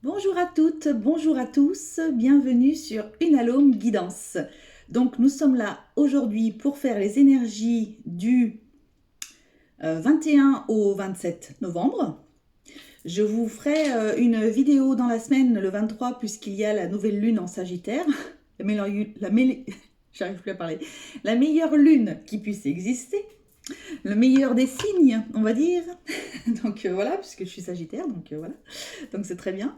Bonjour à toutes, bonjour à tous, bienvenue sur Unalome Guidance. Donc nous sommes là aujourd'hui pour faire les énergies du 21 au 27 novembre. Je vous ferai une vidéo dans la semaine, le 23, puisqu'il y a la nouvelle lune en Sagittaire. J'arrive plus à parler. La meilleure lune qui puisse exister. Le meilleur des signes, on va dire. Donc voilà, puisque je suis Sagittaire, donc voilà. Donc c'est très bien.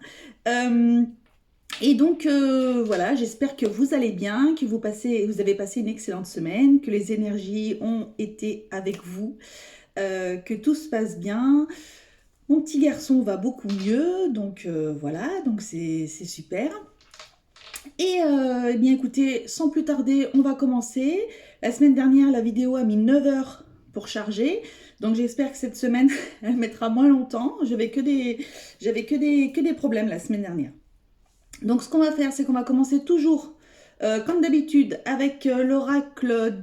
Et donc voilà, j'espère que vous allez bien, que vous avez passé une excellente semaine, que les énergies ont été avec vous, que tout se passe bien. Mon petit garçon va beaucoup mieux, donc voilà, donc c'est super. Et eh bien écoutez, sans plus tarder, on va commencer. La semaine dernière, la vidéo a mis 9 heures pour charger. Donc j'espère que cette semaine, elle mettra moins longtemps. J'avais que des problèmes la semaine dernière. Donc ce qu'on va faire, c'est qu'on va commencer toujours, comme d'habitude, avec l'oracle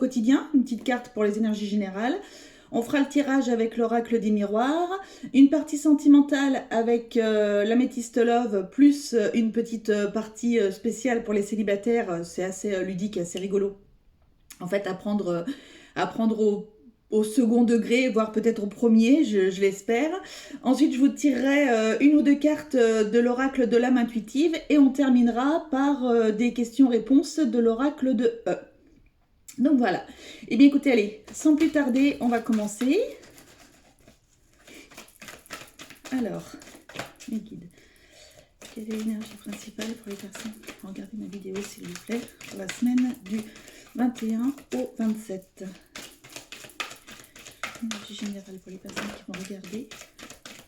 quotidien, une petite carte pour les énergies générales. On fera le tirage avec l'oracle des miroirs, une partie sentimentale avec l'améthyste love, plus une petite partie spéciale pour les célibataires. C'est assez ludique, assez rigolo. En fait, apprendre au second degré, voire peut-être au premier, je l'espère. Ensuite, je vous tirerai une ou deux cartes de l'oracle de l'âme intuitive et on terminera par des questions-réponses de l'oracle de E. Donc voilà. Eh bien écoutez, allez, sans plus tarder, on va commencer. Alors, mes guides. Quelle est l'énergie principale pour les personnes qui vont regarder ma vidéo, s'il vous plaît, pour la semaine du 21 au 27. Énergie générale pour les personnes qui vont regarder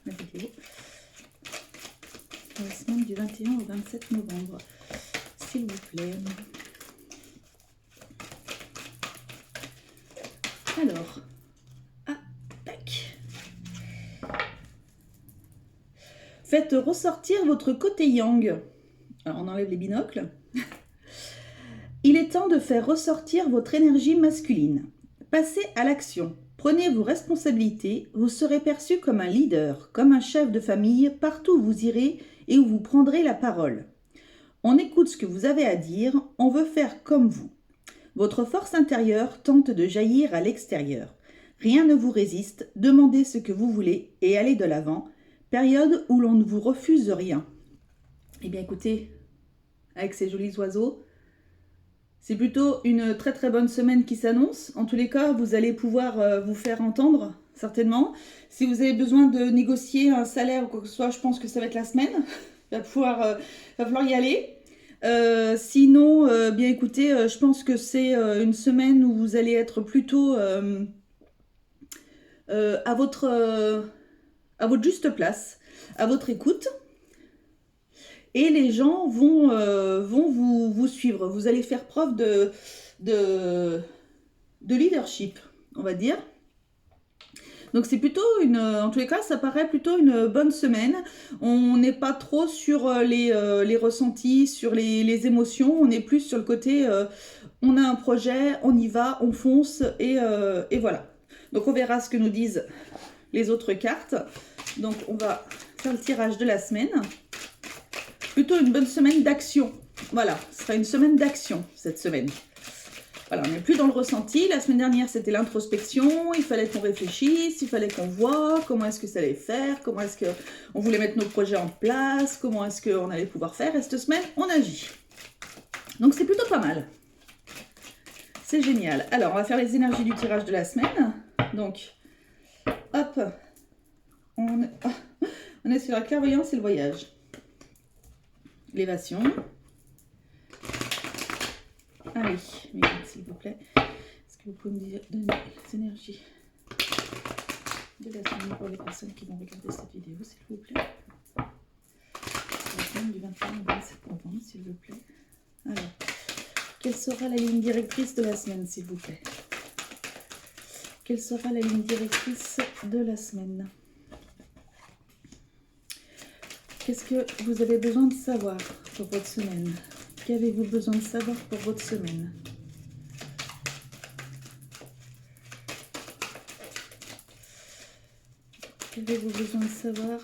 ma vidéo pour la semaine du 21 au 27 novembre, s'il vous plaît. Alors, tac. Faites ressortir votre côté yang. Alors, on enlève les binocles. Il est temps de faire ressortir votre énergie masculine. Passez à l'action. Prenez vos responsabilités. Vous serez perçu comme un leader, comme un chef de famille, partout où vous irez et où vous prendrez la parole. On écoute ce que vous avez à dire. On veut faire comme vous. Votre force intérieure tente de jaillir à l'extérieur. Rien ne vous résiste, demandez ce que vous voulez et allez de l'avant. Période où l'on ne vous refuse rien. Eh bien écoutez, avec ces jolis oiseaux, c'est plutôt une très très bonne semaine qui s'annonce. En tous les cas, vous allez pouvoir vous faire entendre, certainement. Si vous avez besoin de négocier un salaire ou quoi que ce soit, je pense que ça va être la semaine. Il va falloir y aller. Sinon, bien écoutez, je pense que c'est une semaine où vous allez être plutôt à votre juste place, à votre écoute. Et les gens vont vous suivre. Vous allez faire preuve de leadership, on va dire. Donc c'est plutôt en tous les cas, ça paraît plutôt une bonne semaine. On n'est pas trop sur les ressentis, sur les émotions. On est plus sur le côté, on a un projet, on y va, on fonce et voilà. Donc on verra ce que nous disent les autres cartes. Donc on va faire le tirage de la semaine. Plutôt une bonne semaine d'action. Voilà, ce sera une semaine d'action cette semaine. Voilà, on n'est plus dans le ressenti. La semaine dernière, c'était l'introspection. Il fallait qu'on réfléchisse, il fallait qu'on voit comment est-ce que ça allait faire, comment est-ce qu'on voulait mettre nos projets en place, comment est-ce qu'on allait pouvoir faire. Et cette semaine, on agit. Donc, c'est plutôt pas mal. C'est génial. Alors, on va faire les énergies du tirage de la semaine. Donc, hop, on est sur la clairvoyance et le voyage. L'élévation. Allez, mes guides, s'il vous plaît. Est-ce que vous pouvez me donner les énergies de la semaine pour les personnes qui vont regarder cette vidéo, s'il vous plaît? La semaine du 21 au 27 novembre, s'il vous plaît. Alors, quelle sera la ligne directrice de la semaine, s'il vous plaît? Quelle sera la ligne directrice de la semaine? Qu'est-ce que vous avez besoin de savoir pour votre semaine? Qu'avez-vous besoin de savoir pour votre semaine? Qu'avez-vous besoin de savoir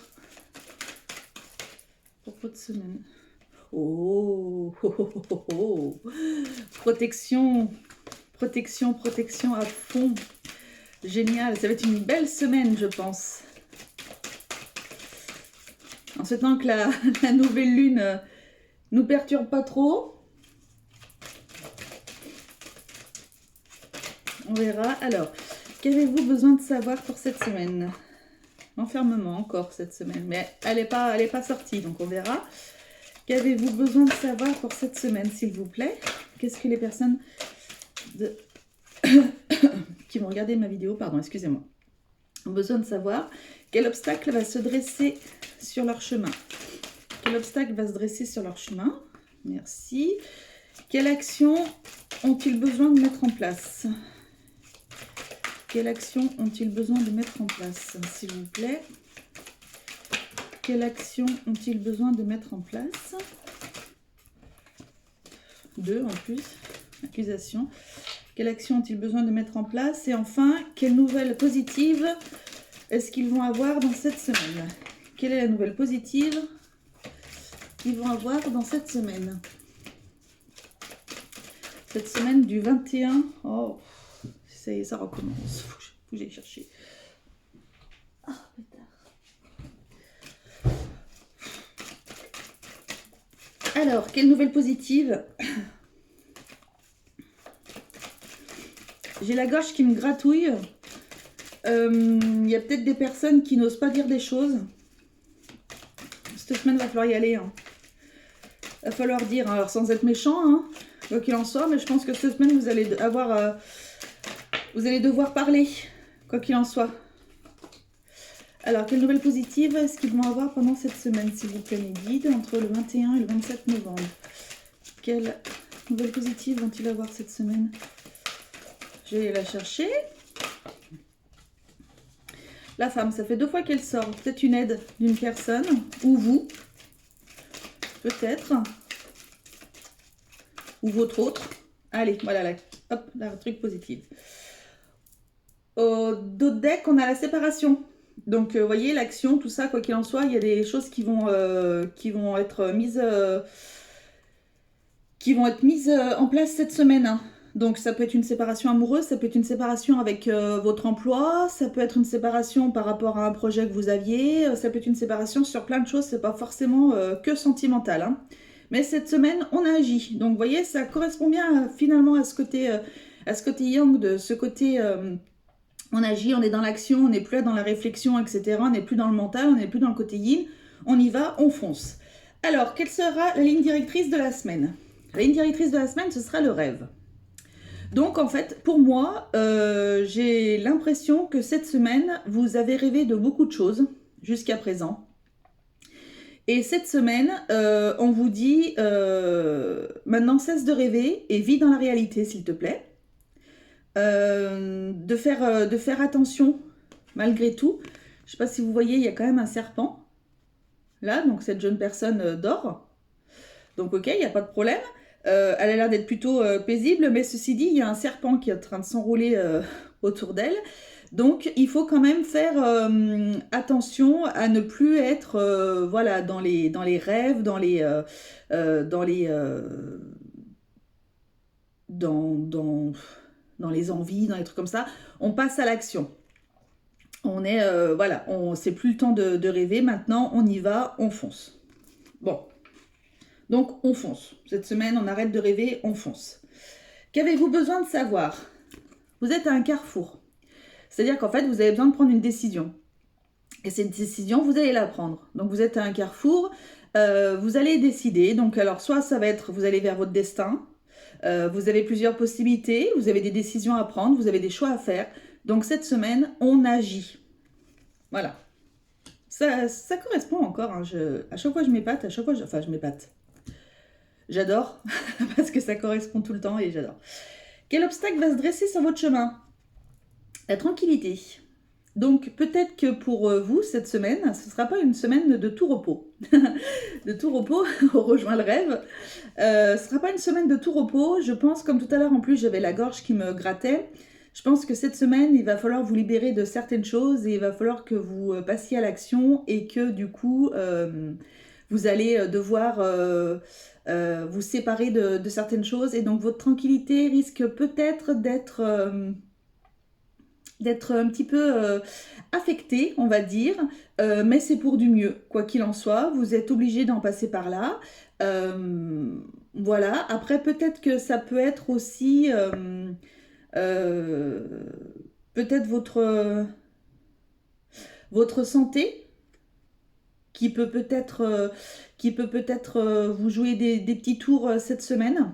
pour votre semaine. Oh, oh, oh, oh, oh, oh. Protection, protection, protection à fond. Génial, ça va être une belle semaine, je pense. En souhaitant que la nouvelle lune nous perturbe pas trop. On verra. Alors, qu'avez-vous besoin de savoir pour cette semaine? Enfermement encore cette semaine, mais elle n'est pas sortie, donc on verra. Qu'avez-vous besoin de savoir pour cette semaine, s'il vous plaît? Qu'est-ce que les personnes qui vont regarder ma vidéo, pardon, excusez-moi, ont besoin de savoir? Quel obstacle va se dresser sur leur chemin? Quel obstacle va se dresser sur leur chemin? Merci. Quelle action ont-ils besoin de mettre en place? Quelle action ont-ils besoin de mettre en place, s'il vous plaît? Quelle action ont-ils besoin de mettre en place? 2 en plus, accusation. Quelle action ont-ils besoin de mettre en place? Et enfin, quelle nouvelle positive est-ce qu'ils vont avoir dans cette semaine? Quelle est la nouvelle positive qu'ils vont avoir dans cette semaine? Cette semaine du 21... Oh, ça y est, ça recommence. Faut que j'aille chercher. Ah, pétard. Alors, quelle nouvelle positive? J'ai la gorge qui me gratouille. Il y a peut-être des personnes qui n'osent pas dire des choses. Cette semaine, il va falloir y aller. Hein. Il va falloir dire, alors sans être méchant, hein, quoi qu'il en soit, mais je pense que cette semaine, vous allez avoir... vous allez devoir parler, quoi qu'il en soit. Alors, quelle nouvelle positive est-ce qu'ils vont avoir pendant cette semaine, s'il vous plaît, mes guides, entre le 21 et le 27 novembre? Quelle nouvelle positive vont-ils avoir cette semaine? Je vais la chercher. La femme, ça fait 2 fois qu'elle sort. Peut-être une aide d'une personne, ou vous, peut-être, ou votre autre. Allez, voilà, hop, la truc positive. Au dos de deck, on a la séparation. Donc, vous voyez, l'action, tout ça, quoi qu'il en soit, il y a des choses qui vont être mises en place cette semaine. Hein. Donc, ça peut être une séparation amoureuse, ça peut être une séparation avec votre emploi, ça peut être une séparation par rapport à un projet que vous aviez, ça peut être une séparation sur plein de choses, c'est pas forcément que sentimental. Hein. Mais cette semaine, on a agi. Donc, vous voyez, ça correspond bien finalement à ce côté yang, de ce côté... on agit, on est dans l'action, on n'est plus dans la réflexion, etc. On n'est plus dans le mental, on n'est plus dans le côté yin. On y va, on fonce. Alors, quelle sera la ligne directrice de la semaine? La ligne directrice de la semaine, ce sera le rêve. Donc, en fait, pour moi, j'ai l'impression que cette semaine, vous avez rêvé de beaucoup de choses jusqu'à présent. Et cette semaine, on vous dit, maintenant cesse de rêver et vis dans la réalité, s'il te plaît. De faire attention malgré tout. Je ne sais pas si vous voyez, il y a quand même un serpent là, donc cette jeune personne dort, donc ok, il n'y a pas de problème. Elle a l'air d'être plutôt paisible, mais ceci dit, il y a un serpent qui est en train de s'enrouler autour d'elle, donc il faut quand même faire attention à ne plus être voilà, dans les rêves, dans les envies, dans les trucs comme ça. On passe à l'action. On est, voilà, c'est plus le temps de rêver. Maintenant, on y va, on fonce. Bon. Donc, on fonce. Cette semaine, on arrête de rêver, on fonce. Qu'avez-vous besoin de savoir? Vous êtes à un carrefour. C'est-à-dire qu'en fait, vous avez besoin de prendre une décision. Et cette décision, vous allez la prendre. Donc, vous êtes à un carrefour. Vous allez décider. Donc, alors, soit ça va être, vous allez vers votre destin. Vous avez plusieurs possibilités, vous avez des décisions à prendre, vous avez des choix à faire. Donc cette semaine, on agit. Voilà. Ça correspond encore. Hein. À chaque fois, je m'épate. Je m'épate. J'adore, parce que ça correspond tout le temps et j'adore. Quel obstacle va se dresser sur votre chemin? La tranquillité. Donc peut-être que pour vous, cette semaine, ce ne sera pas une semaine de tout repos. De tout repos, on rejoint le rêve. Ce ne sera pas une semaine de tout repos. Je pense, comme tout à l'heure, en plus, j'avais la gorge qui me grattait. Je pense que cette semaine, il va falloir vous libérer de certaines choses et il va falloir que vous passiez à l'action et que du coup, vous allez devoir vous séparer de certaines choses et donc votre tranquillité risque peut-être d'être un petit peu affectée, on va dire, mais c'est pour du mieux, quoi qu'il en soit, vous êtes obligé d'en passer par là. Voilà, après peut-être que ça peut être aussi euh, peut-être votre santé qui peut peut-être vous jouer des petits tours cette semaine.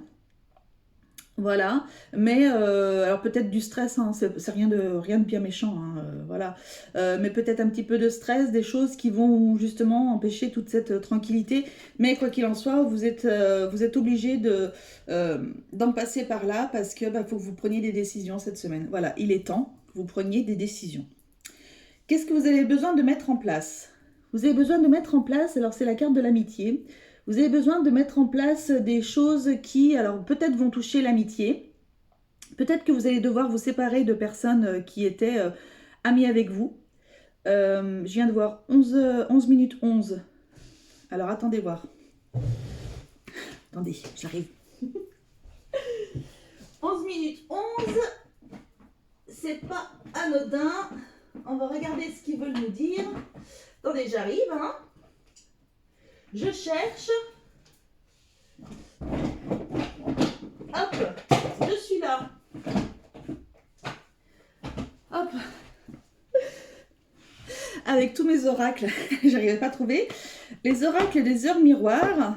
Voilà, mais alors peut-être du stress, hein, c'est rien de bien méchant, hein, voilà. Mais peut-être un petit peu de stress, des choses qui vont justement empêcher toute cette tranquillité. Mais quoi qu'il en soit, vous êtes obligé d'en passer par là parce que faut que vous preniez des décisions cette semaine. Voilà, il est temps que vous preniez des décisions. Qu'est-ce que vous avez besoin de mettre en place? Vous avez besoin de mettre en place, alors c'est la carte de l'amitié. Vous avez besoin de mettre en place des choses qui, alors peut-être vont toucher l'amitié. Peut-être que vous allez devoir vous séparer de personnes qui étaient amies avec vous. Je viens de voir 11 minutes 11. Alors attendez voir. Attendez, j'arrive. 11 minutes 11. C'est pas anodin. On va regarder ce qu'ils veulent nous dire. Attendez, j'arrive, hein. Je cherche. Hop, je suis là. Hop. Avec tous mes oracles, j'arrivais pas à trouver. Les oracles des heures miroirs.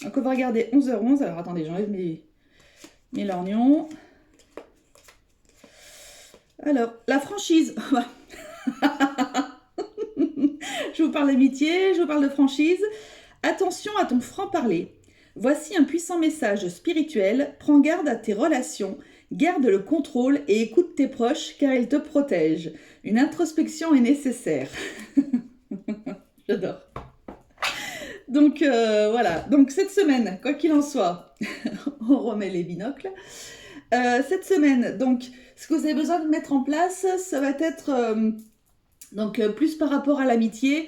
Donc on va regarder 11h11. Alors attendez, j'enlève mes lorgnons. Alors, la franchise. Je vous parle d'amitié, je vous parle de franchise. Attention à ton franc-parler. Voici un puissant message spirituel. Prends garde à tes relations. Garde le contrôle et écoute tes proches car ils te protègent. Une introspection est nécessaire. J'adore. Donc voilà. Donc cette semaine, quoi qu'il en soit, on remet les binocles. Cette semaine, donc, ce que vous avez besoin de mettre en place, ça va être plus par rapport à l'amitié.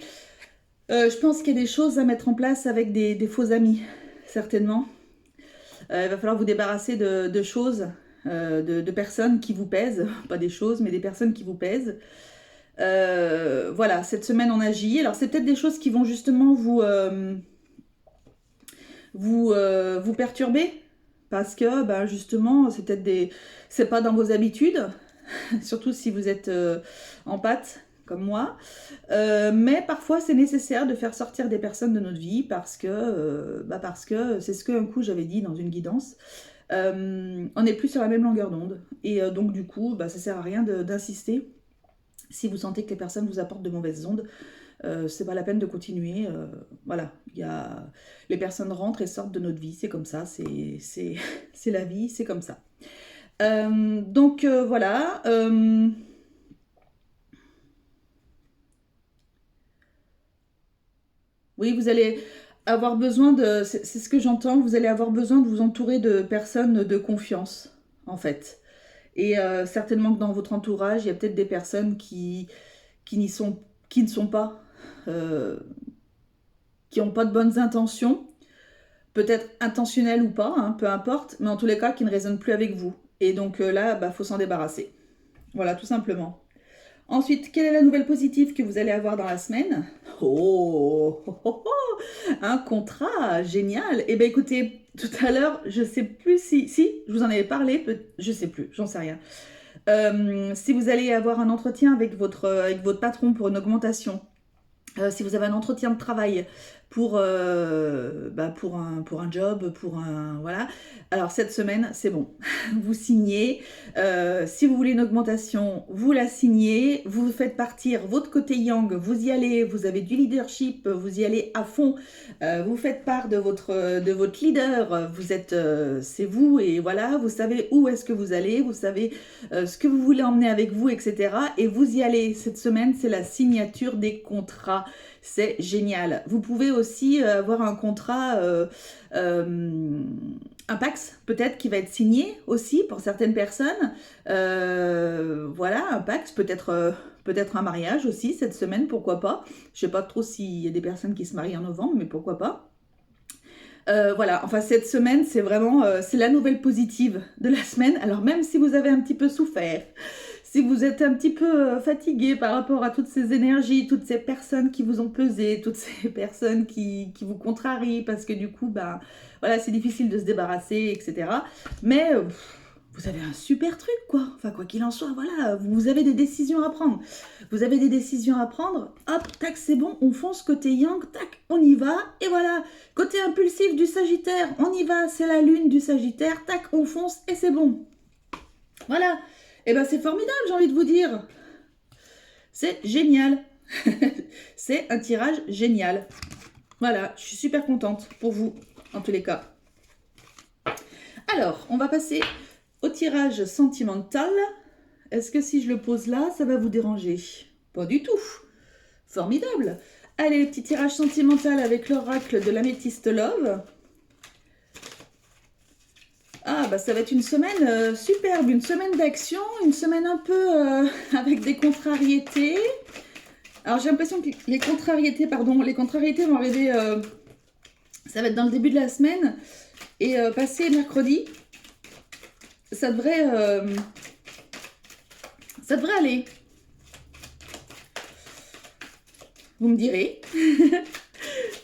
Je pense qu'il y a des choses à mettre en place avec des faux amis, certainement. Il va falloir vous débarrasser de choses, de personnes qui vous pèsent. Pas des choses, mais des personnes qui vous pèsent. Voilà, cette semaine on agit. Alors c'est peut-être des choses qui vont justement vous perturber. Parce que justement, c'est peut-être c'est pas dans vos habitudes, surtout si vous êtes en pâte comme moi. Mais parfois, c'est nécessaire de faire sortir des personnes de notre vie parce que c'est ce qu'un coup j'avais dit dans une guidance. On n'est plus sur la même longueur d'onde. Et donc, du coup, ça sert à rien d'insister. Si vous sentez que les personnes vous apportent de mauvaises ondes, c'est pas la peine de continuer. Voilà, les personnes rentrent et sortent de notre vie, c'est comme ça, c'est la vie, c'est comme ça. Donc voilà. Oui, vous allez avoir besoin c'est ce que j'entends, vous allez avoir besoin de vous entourer de personnes de confiance, en fait. Et certainement que dans votre entourage, il y a peut-être des personnes qui ne sont pas, qui n'ont pas de bonnes intentions, peut-être intentionnelles ou pas, hein, peu importe, mais en tous les cas qui ne résonnent plus avec vous. Et donc là, faut s'en débarrasser. Voilà, tout simplement. Ensuite, quelle est la nouvelle positive que vous allez avoir dans la semaine? Un contrat, génial. Eh bien écoutez, tout à l'heure, je ne sais plus si je vous en avais parlé, je ne sais plus, j'en sais rien. Si vous allez avoir un entretien avec votre patron pour une augmentation, si vous avez un entretien de travail pour un job, voilà. Alors cette semaine, c'est bon. Vous signez. Si vous voulez une augmentation, vous la signez. Vous faites partir votre côté yang. Vous y allez. Vous avez du leadership. Vous y allez à fond. Vous faites part de votre leader. C'est vous et voilà. Vous savez où est-ce que vous allez. Vous savez ce que vous voulez emmener avec vous, etc. Et vous y allez. Cette semaine, c'est la signature des contrats. C'est génial. Vous pouvez aussi avoir un contrat un Pax peut-être qui va être signé aussi pour certaines personnes. Voilà, un Pax, peut-être un mariage aussi cette semaine, pourquoi pas. Je sais pas trop s'il y a des personnes qui se marient en novembre, mais pourquoi pas. Voilà, enfin cette semaine, c'est vraiment c'est la nouvelle positive de la semaine. Alors même si vous avez un petit peu souffert, si vous êtes un petit peu fatigué par rapport à toutes ces énergies, toutes ces personnes qui vous ont pesé, toutes ces personnes qui vous contrarient, parce que du coup, ben voilà, c'est difficile de se débarrasser, etc. Mais vous avez un super truc, quoi. Enfin, quoi qu'il en soit, voilà, vous avez des décisions à prendre. Vous avez des décisions à prendre, hop, tac, c'est bon, on fonce côté yang, tac, on y va, et voilà. Côté impulsif du Sagittaire, on y va, c'est la lune du Sagittaire, tac, on fonce, et c'est bon. Voilà. Et ben c'est formidable, j'ai envie de vous dire. C'est génial. C'est un tirage génial. Voilà, je suis super contente pour vous, en tous les cas. Alors, on va passer au tirage sentimental. Est-ce que si je le pose là, ça va vous déranger? Pas du tout. Formidable. Allez, petit tirage sentimental avec l'oracle de l'améthyste love. Ah, bah ça va être une semaine superbe, une semaine d'action, une semaine un peu avec des contrariétés. Alors j'ai l'impression que les contrariétés vont arriver, ça va être dans le début de la semaine. Et passé mercredi, ça devrait aller. Vous me direz.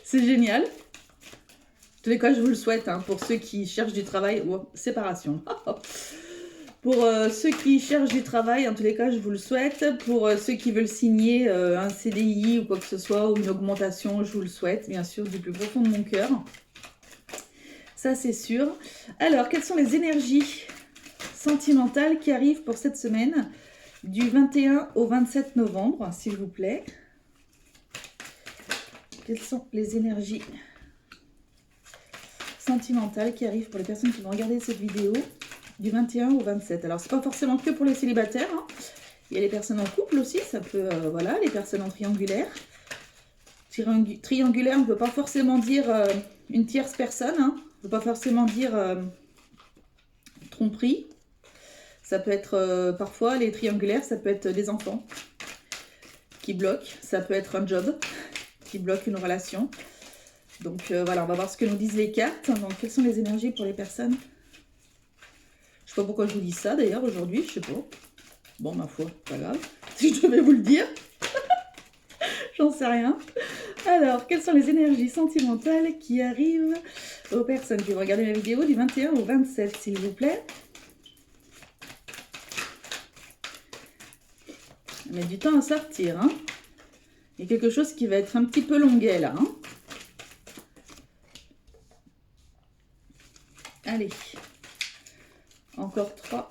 C'est génial. En tous les cas, je vous le souhaite, hein, pour ceux qui cherchent du travail. Oh, séparation. Pour ceux qui cherchent du travail, en tous les cas, je vous le souhaite. Pour ceux qui veulent signer un CDI ou quoi que ce soit, ou une augmentation, je vous le souhaite, bien sûr, du plus profond de mon cœur. Ça, c'est sûr. Alors, quelles sont les énergies sentimentales qui arrivent pour cette semaine, du 21 au 27 novembre, s'il vous plaît? Quelles sont les énergies sentimentales qui arrivent pour les personnes qui vont regarder cette vidéo du 21 au 27? Alors, c'est pas forcément que pour les célibataires, hein. Il y a les personnes en couple aussi, ça peut, voilà, les personnes en triangulaire. Triangulaire, on ne peut pas forcément dire une tierce personne, hein. On ne peut pas forcément dire tromperie. Ça peut être, parfois, les triangulaires, ça peut être des enfants qui bloquent. Ça peut être un job qui bloque une relation. Donc voilà, on va voir ce que nous disent les cartes. Donc, quelles sont les énergies pour les personnes? Je sais pas pourquoi je vous dis ça d'ailleurs aujourd'hui, je sais pas. Bon, ma foi, pas grave. Si je devais vous le dire, j'en sais rien. Alors, quelles sont les énergies sentimentales qui arrivent aux personnes qui vont regarder ma vidéo du 21 au 27, s'il vous plaît? Ça met du temps à sortir, hein. Il y a quelque chose qui va être un petit peu longuet, là, hein. Allez. Encore 3.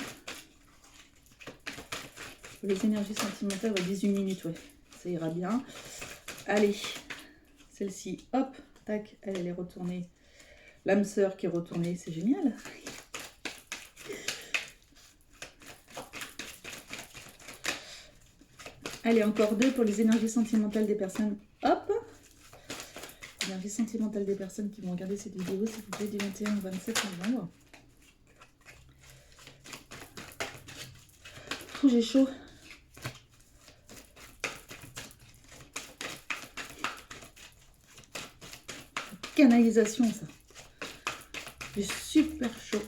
Les énergies sentimentales, 18 minutes, ouais. Ça ira bien. Allez. Celle-ci, hop, tac, elle est retournée. L'âme sœur qui est retournée, c'est génial. Allez, encore 2 pour les énergies sentimentales des personnes. Hop. Énergie sentimentale des personnes qui vont regarder cette vidéo, s'il vous plaît, du 21 au 27 novembre. Oh, j'ai chaud. Canalisation, ça. J'ai super chaud.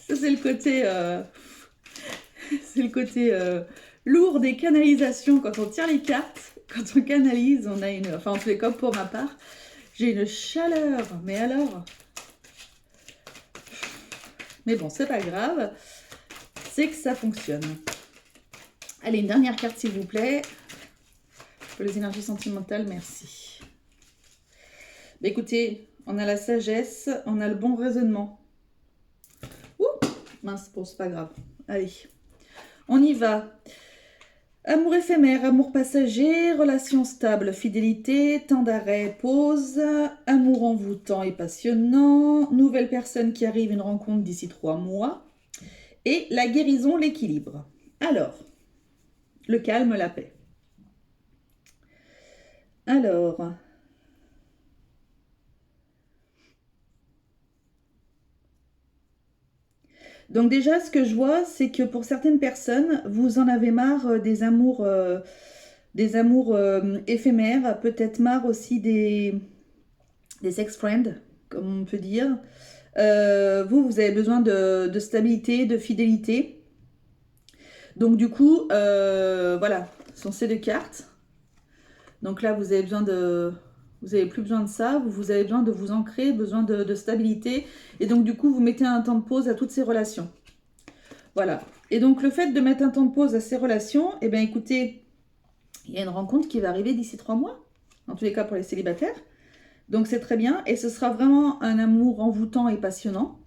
Ça, c'est le côté... c'est le côté lourd des canalisations. Quand on tire les cartes, quand on canalise, on a une... Enfin, en tous les cas, pour ma part, j'ai une chaleur. Mais alors... Mais bon, c'est pas grave. C'est que ça fonctionne. Allez, une dernière carte, s'il vous plaît. Pour les énergies sentimentales, merci. Bah, écoutez, on a la sagesse, on a le bon raisonnement. Ouh, mince, bon, c'est pas grave. Allez, on y va. Amour éphémère, amour passager, relation stable, fidélité, temps d'arrêt, pause, amour envoûtant et passionnant, nouvelle personne qui arrive, une rencontre d'ici 3 mois, et la guérison, l'équilibre. Alors, le calme, la paix. Alors, Donc déjà, ce que je vois, c'est que pour certaines personnes, vous en avez marre des amours éphémères, peut-être marre aussi des ex-friends, comme on peut dire. Vous avez besoin de stabilité, de fidélité. Donc du coup, voilà, ce sont ces deux cartes. Donc là, vous avez besoin vous n'avez plus besoin de ça, vous avez besoin de vous ancrer, besoin de stabilité. Et donc du coup, vous mettez un temps de pause à toutes ces relations. Voilà. Et donc le fait de mettre un temps de pause à ces relations, eh bien écoutez, il y a une rencontre qui va arriver d'ici 3 mois, en tous les cas pour les célibataires. Donc c'est très bien et ce sera vraiment un amour envoûtant et passionnant.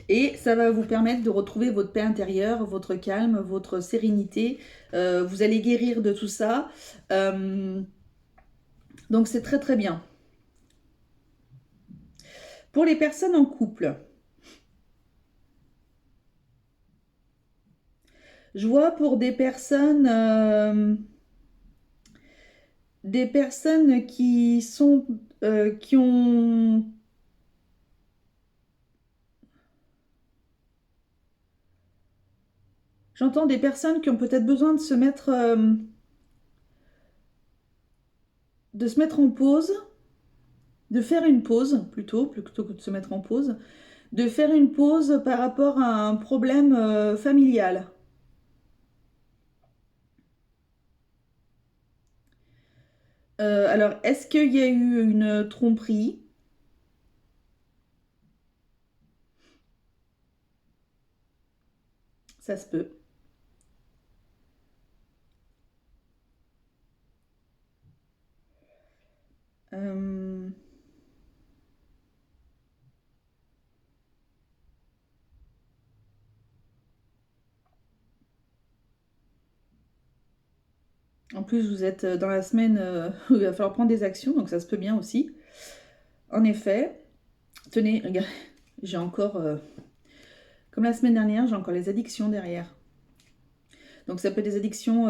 Et ça va vous permettre de retrouver votre paix intérieure, votre calme, votre sérénité. Vous allez guérir de tout ça. Donc c'est très très bien. Pour les personnes en couple, je vois pour des personnes qui sont qui ont j'entends des personnes qui ont peut-être besoin de se mettre en pause, de faire une pause plutôt que de se mettre en pause, de faire une pause par rapport à un problème familial. Alors, est-ce qu'il y a eu une tromperie? Ça se peut. Euh, En plus, vous êtes dans la semaine où il va falloir prendre des actions, donc ça se peut bien aussi. En effet, tenez, regarde, j'ai encore, comme la semaine dernière, j'ai encore les addictions derrière. Donc ça peut être des addictions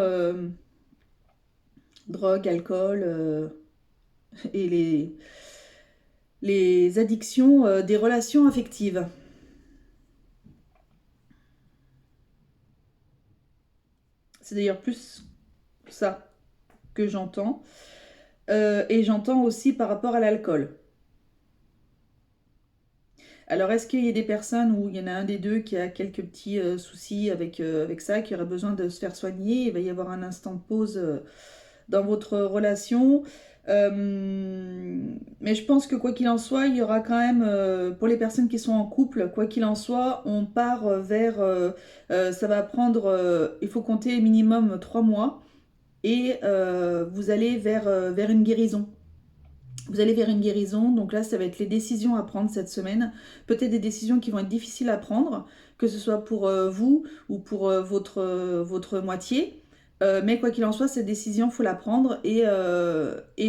drogue, alcool et les addictions des relations affectives. C'est d'ailleurs plus ça que j'entends. Et j'entends aussi par rapport à l'alcool. Alors, est-ce qu'il y a des personnes où il y en a un des deux qui a quelques petits soucis avec ça, qui aurait besoin de se faire soigner? Il va y avoir un instant de pause dans votre relation. Mais je pense que quoi qu'il en soit, il y aura quand même, pour les personnes qui sont en couple, quoi qu'il en soit, on part vers... ça va prendre... il faut compter minimum 3 mois et vous allez vers une guérison. Vous allez vers une guérison, donc là, ça va être les décisions à prendre cette semaine. Peut-être des décisions qui vont être difficiles à prendre, que ce soit pour vous ou pour votre moitié. Mais quoi qu'il en soit, cette décision, il faut la prendre. Et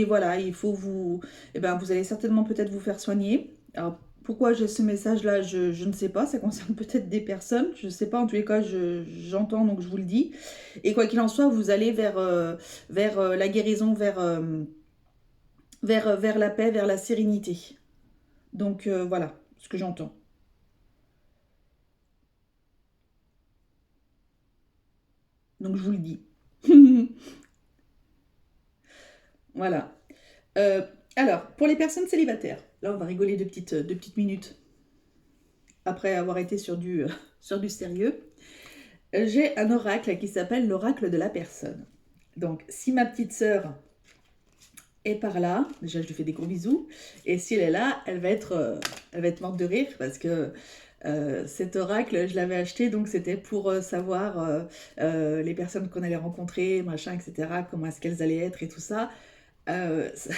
voilà, il faut vous... Eh ben, vous allez certainement peut-être vous faire soigner. Alors, pourquoi j'ai ce message-là, je ne sais pas. Ça concerne peut-être des personnes. Je ne sais pas, en tous les cas, j'entends, donc je vous le dis. Et quoi qu'il en soit, vous allez vers la guérison, vers la paix, vers la sérénité. Donc voilà ce que j'entends. Donc je vous le dis. Voilà. Euh, alors, pour les personnes célibataires, là on va rigoler de petites minutes après avoir été sur du sérieux. J'ai un oracle qui s'appelle l'oracle de la personne. Donc si ma petite sœur est par là, déjà je lui fais des gros bisous, et si elle est là, elle va être morte de rire parce que cet oracle, je l'avais acheté, donc c'était pour savoir les personnes qu'on allait rencontrer, machin, etc., comment est-ce qu'elles allaient être et tout ça. Ça...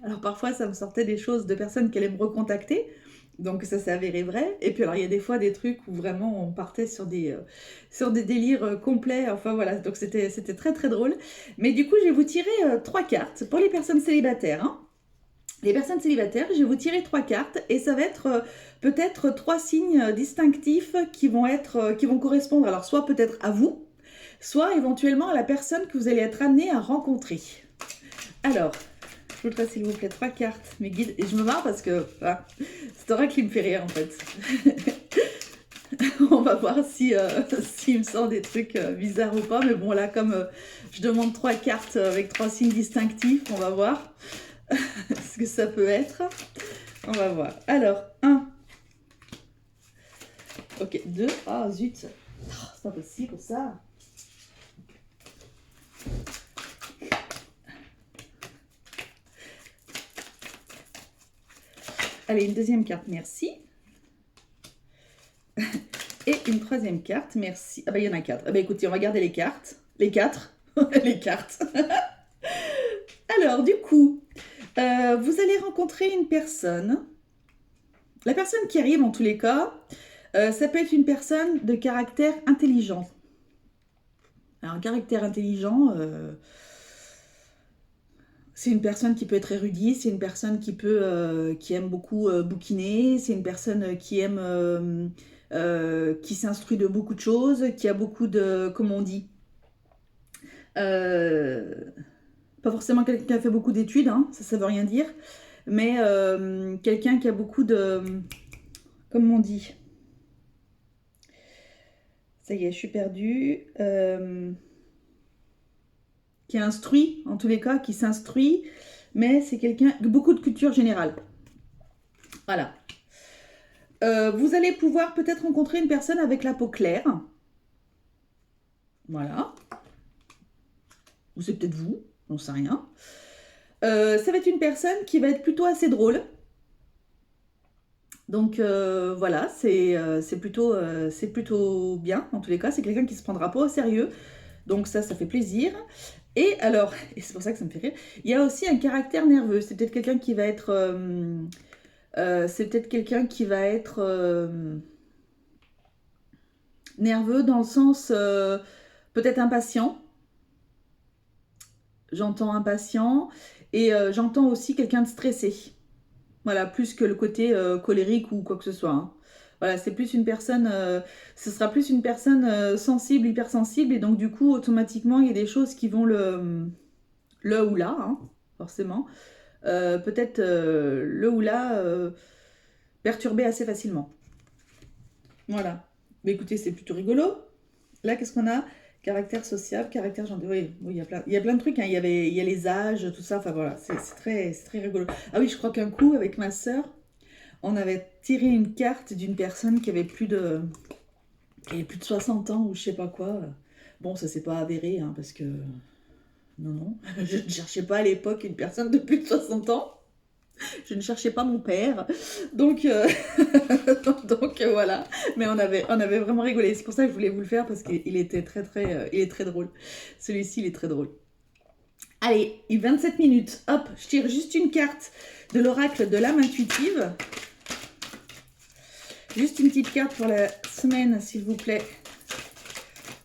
Alors parfois, ça me sortait des choses de personnes qui allaient me recontacter, donc ça s'est avéré vrai. Et puis alors, il y a des fois des trucs où vraiment on partait sur des délires complets, enfin voilà, donc c'était très très drôle. Mais du coup, je vais vous tirer 3 cartes pour les personnes célibataires, hein. Les personnes célibataires, je vais vous tirer 3 cartes et ça va être peut-être 3 signes distinctifs qui vont correspondre, alors soit peut-être à vous, soit éventuellement à la personne que vous allez être amené à rencontrer. Alors, je voudrais s'il vous plaît 3 cartes, mes guides, et je me marre parce que cet oracle il me fait rire en fait. On va voir si s'il me sort des trucs bizarres ou pas. Mais bon, là, comme je demande 3 cartes avec 3 signes distinctifs, on va voir ce que ça peut être. On va voir. Alors, 1. Ok, 2. Ah, zut. Oh, c'est pas possible, ça. Allez, une deuxième carte, merci. Et une troisième carte, merci. Ah bah, il y en a 4. Ah bah, écoutez, on va garder les cartes. Les 4. Les cartes. Alors, du coup, vous allez rencontrer une personne. La personne qui arrive, en tous les cas, ça peut être une personne de caractère intelligent. Alors, un caractère intelligent, c'est une personne qui peut être érudite, c'est une personne qui aime beaucoup bouquiner, c'est une personne qui aime, qui s'instruit de beaucoup de choses, qui a beaucoup de, comment on dit, pas forcément quelqu'un qui a fait beaucoup d'études, hein, ça veut rien dire, mais quelqu'un qui a beaucoup de, comment on dit, ça y est, je suis perdue, qui est instruit, en tous les cas, qui s'instruit, mais c'est quelqu'un, beaucoup de culture générale. Voilà. Vous allez pouvoir peut-être rencontrer une personne avec la peau claire. Voilà. Ou c'est peut-être vous, on ne sait rien. Ça va être une personne qui va être plutôt assez drôle. Donc voilà, c'est plutôt bien, en tous les cas. C'est quelqu'un qui se prendra pas au sérieux. Donc ça fait plaisir. Et alors, et c'est pour ça que ça me fait rire, il y a aussi un caractère nerveux. C'est peut-être quelqu'un qui va être... nerveux dans le sens peut-être impatient. J'entends impatient. Et j'entends aussi quelqu'un de stressé. Voilà, plus que le côté colérique ou quoi que ce soit. Hein. Voilà, c'est plus une personne, ce sera plus une personne sensible, hypersensible, et donc du coup, automatiquement, il y a des choses qui vont le ou là, hein, forcément, peut-être le ou là perturber assez facilement. Voilà. Mais écoutez, c'est plutôt rigolo. Là, qu'est-ce qu'on a? Caractère social, caractère gentil. Oui, il y a plein de trucs. Hein. Il y a les âges, tout ça. Enfin voilà, c'est très rigolo. Ah oui, je crois qu'un coup, avec ma sœur, on avait tiré une carte d'une personne qui avait plus de 60 ans ou je sais pas quoi. Bon, ça s'est pas avéré, hein, parce que... Non. Je ne cherchais pas à l'époque une personne de plus de 60 ans. Je ne cherchais pas mon père. Donc, donc voilà. Mais on avait vraiment rigolé. C'est pour ça que je voulais vous le faire parce qu'il était il est très drôle. Celui-ci, il est très drôle. Allez, 27 minutes. Hop, je tire juste une carte de l'oracle de l'âme intuitive. Juste une petite carte pour la semaine, s'il vous plaît.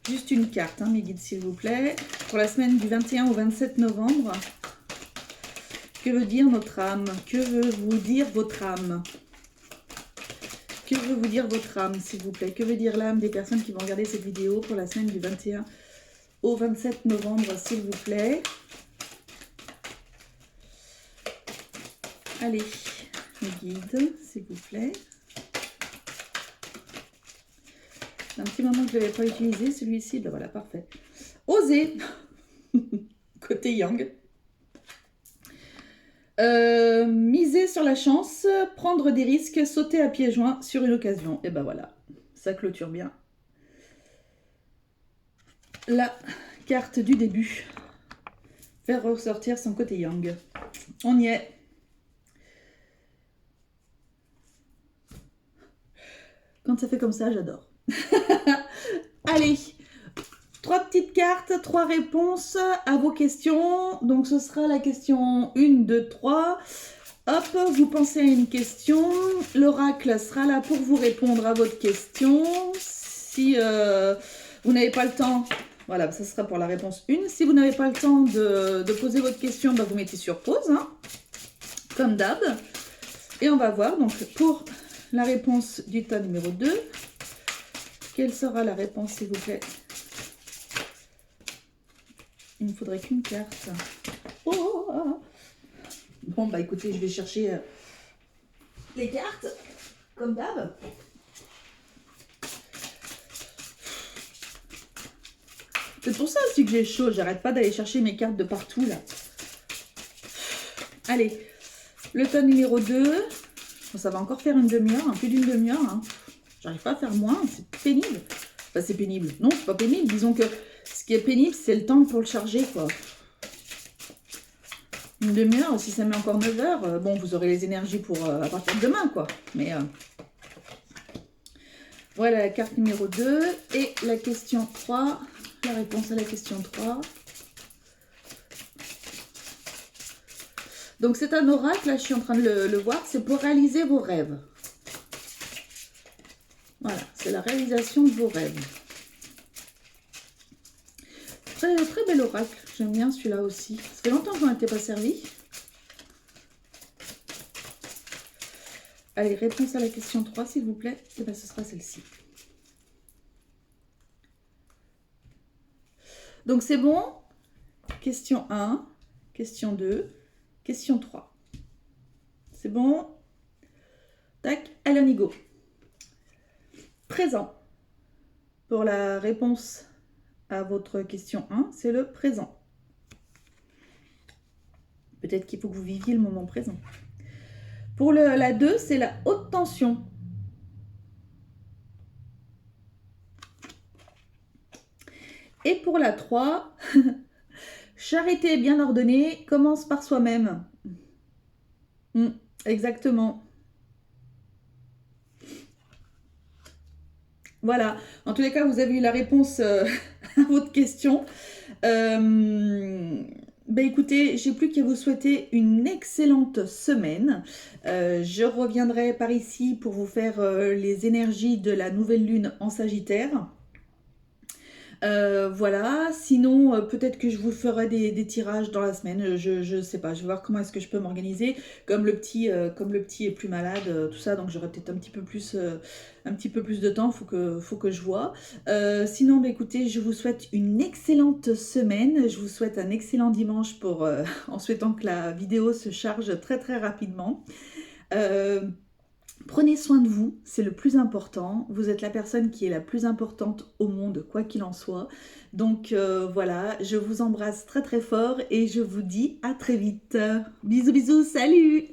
Juste une carte, hein, mes guides, s'il vous plaît. Pour la semaine du 21 au 27 novembre. Que veut dire notre âme? Que veut vous dire votre âme? Que veut vous dire votre âme, s'il vous plaît? Que veut dire l'âme des personnes qui vont regarder cette vidéo pour la semaine du 21 au 27 novembre, s'il vous plaît? Allez, mes guides, s'il vous plaît. C'est un petit moment que je ne l'avais pas utilisé, celui-ci. Ben voilà, parfait. Oser. Côté yang. Miser sur la chance, prendre des risques, sauter à pieds joints sur une occasion. Et ben voilà, ça clôture bien. La carte du début. Faire ressortir son côté yang. On y est. Quand ça fait comme ça, j'adore. Allez, 3 petites cartes, 3 réponses à vos questions. Donc ce sera la question 1, 2, 3. Hop, vous pensez à une question. L'oracle sera là pour vous répondre à votre question. Si vous n'avez pas le temps, voilà, ça sera pour la réponse 1. Si vous n'avez pas le temps de poser votre question, bah, vous mettez sur pause, hein, comme d'hab. Et on va voir, donc pour la réponse du tas numéro 2, quelle sera la réponse, s'il vous plaît? Il ne faudrait qu'une carte. Oh. Bon, bah écoutez, je vais chercher les cartes, comme d'hab. C'est pour ça aussi que j'ai chaud. J'arrête pas d'aller chercher mes cartes de partout, là. Allez, le tas numéro 2. Bon, ça va encore faire une demi-heure, plus d'une demi-heure. Hein. J'arrive pas à faire moins, c'est pénible. Enfin, c'est pénible. Non, c'est pas pénible. Disons que ce qui est pénible, c'est le temps pour le charger, quoi. Une demi-heure, si ça met encore 9 heures, bon, vous aurez les énergies pour à partir de demain, quoi. Mais voilà la carte numéro 2 et la question 3. La réponse à la question 3. Donc, c'est un oracle, là, je suis en train de le voir. C'est pour réaliser vos rêves. Voilà, c'est la réalisation de vos rêves. Très, très bel oracle. J'aime bien celui-là aussi. Ça fait longtemps qu'on n'était pas servi. Allez, réponse à la question 3, s'il vous plaît. Et bien, ce sera celle-ci. Donc, c'est bon. Question 1, question 2, question 3. C'est bon. Tac, allez, go. Présent. Pour la réponse à votre question 1, c'est le présent. Peut-être qu'il faut que vous viviez le moment présent. Pour la 2, c'est la haute tension. Et pour la 3, charité bien ordonnée commence par soi-même. Exactement. Voilà. En tous les cas, vous avez eu la réponse à votre question. Ben écoutez, j'ai plus qu'à vous souhaiter une excellente semaine. Je reviendrai par ici pour vous faire les énergies de la nouvelle lune en Sagittaire. Voilà, sinon peut-être que je vous ferai des tirages dans la semaine, je sais pas, je vais voir comment est-ce que je peux m'organiser, comme le petit est plus malade, tout ça, donc j'aurai peut-être un petit peu plus de temps, faut que je vois. Sinon, bah, écoutez, je vous souhaite une excellente semaine, je vous souhaite un excellent dimanche en souhaitant que la vidéo se charge très très rapidement. Prenez soin de vous, c'est le plus important. Vous êtes la personne qui est la plus importante au monde, quoi qu'il en soit. Donc voilà, je vous embrasse très très fort et je vous dis à très vite. Bisous bisous, salut!